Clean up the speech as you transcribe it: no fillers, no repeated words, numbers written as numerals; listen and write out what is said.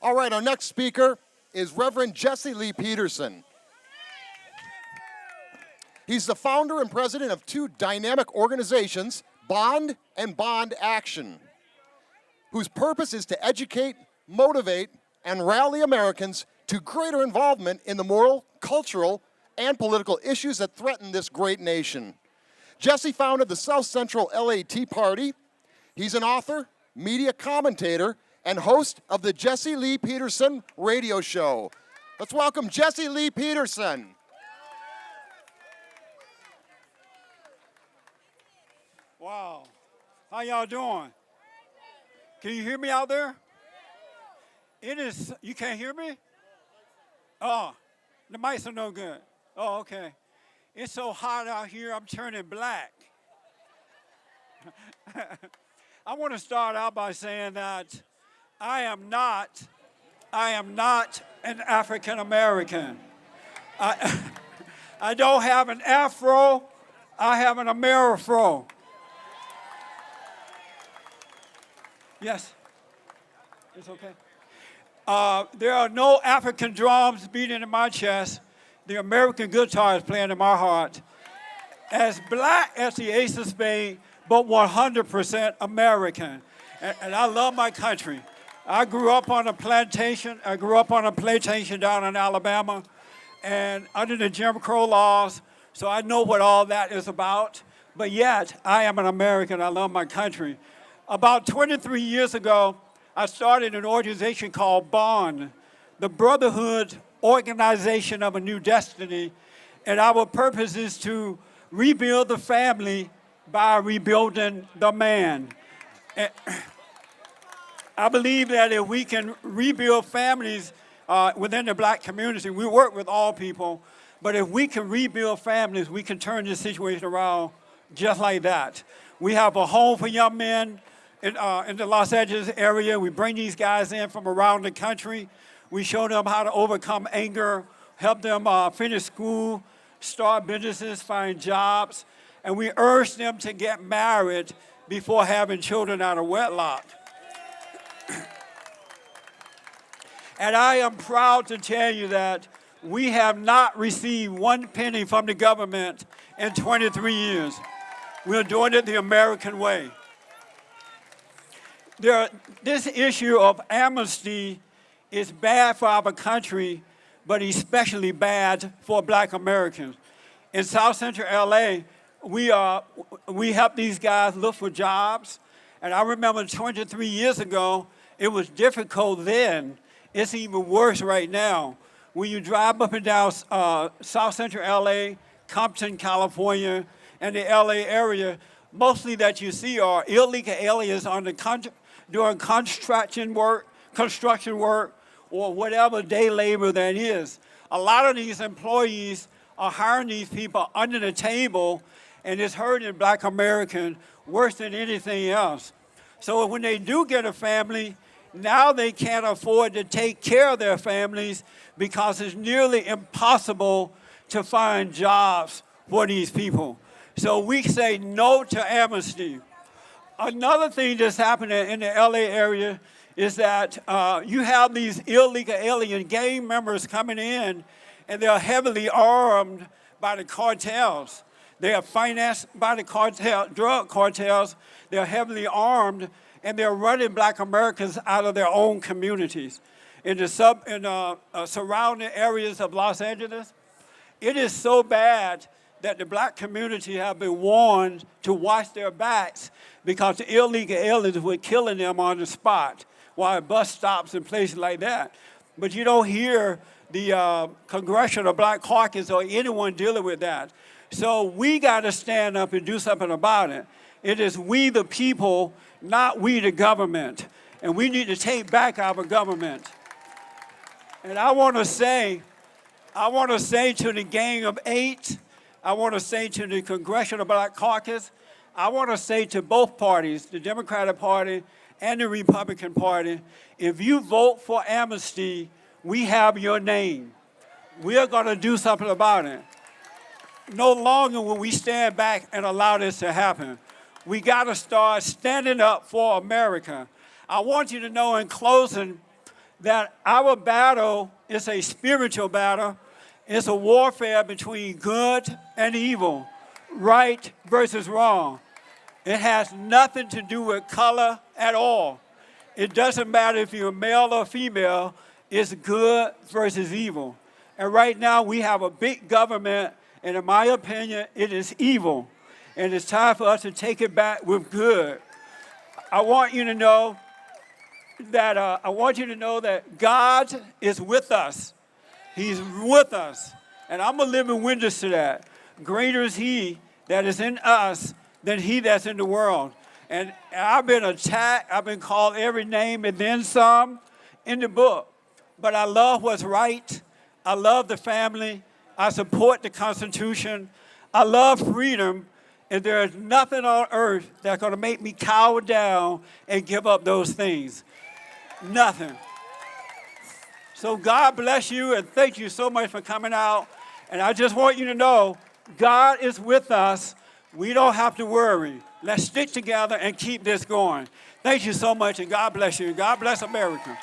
All right, our next speaker is Reverend Jesse Lee Peterson. He's the founder and president of two dynamic organizations, Bond and Bond Action, whose purpose is to educate, motivate, and rally Americans to greater involvement in the moral, cultural, and political issues that threaten this great nation. Jesse founded the South Central LA Tea Party. He's an author, media commentator, and host of the Jesse Lee Peterson radio show. Let's welcome Jesse Lee Peterson. Wow. How y'all doing? Can you hear me out there? You can't hear me? Oh, the mics are no good. Oh, okay. It's so hot out here, I'm turning black. I want to start out by saying that I am not an African American. I don't have an afro, I have an Amerifro. Yes, it's okay. There are no African drums beating in my chest. The American guitar is playing in my heart. As black as the ace of spades, but 100% American. And I love my country. I grew up on a plantation. Down in Alabama, and under the Jim Crow laws, so I know what all that is about. But yet, I am an American. I love my country. About 23 years ago, I started an organization called Bond, the Brotherhood Organization of a New Destiny, and our purpose is to rebuild the family by rebuilding the man. And I believe that if we can rebuild families within the black community, we work with all people, but if we can rebuild families, we can turn this situation around just like that. We have a home for young men in the Los Angeles area. We bring these guys in from around the country. We show them how to overcome anger, help them finish school, start businesses, find jobs, and we urge them to get married before having children out of wedlock. And I am proud to tell you that we have not received one penny from the government in 23 years. We're doing it the American way. This issue of amnesty is bad for our country, but especially bad for black Americans. In South Central LA, we help these guys look for jobs. And I remember 23 years ago, it was difficult then. It's even worse right now. When you drive up and down South Central LA, Compton, California, and the LA area, mostly that you see are illegal aliens doing construction work, or whatever day labor that is. A lot of these employees are hiring these people under the table, and it's hurting black Americans worse than anything else. So when they do get a family, now they can't afford to take care of their families because it's nearly impossible to find jobs for these people. So we say no to amnesty. Another thing that's happening in the LA area is that you have these illegal alien gang members coming in, and they're heavily armed by the cartels. They are financed by the drug cartels. They're heavily armed, and they're running black Americans out of their own communities. In the surrounding areas of Los Angeles, it is so bad that the black community have been warned to watch their backs because the illegal aliens were killing them on the spot while at bus stops and places like that. But you don't hear the Congressional Black Caucus or anyone dealing with that. So we got to stand up and do something about it. It is we the people, not we the government. And we need to take back our government. And I want to say to the Gang of Eight, I want to say to the Congressional Black Caucus, I want to say to both parties, the Democratic Party and the Republican Party, if you vote for amnesty, we have your name. We are going to do something about it. No longer will we stand back and allow this to happen. We got to start standing up for America. I want you to know in closing that our battle is a spiritual battle. It's a warfare between good and evil, right versus wrong. It has nothing to do with color at all. It doesn't matter if you're male or female, it's good versus evil. And right now we have a big government, and in my opinion, it is evil. And it's time for us to take it back with good. I want you to know that God is with us. He's with us. And I'm a living witness to that. Greater is he that is in us than he that's in the world. And I've been attacked. I've been called every name and then some in the book. But I love what's right. I love the family. I support the Constitution. I love freedom. And there is nothing on earth that's going to make me cower down and give up those things. Nothing. So God bless you, and thank you so much for coming out. And I just want you to know, God is with us. We don't have to worry. Let's stick together and keep this going. Thank you so much, and God bless you. God bless America.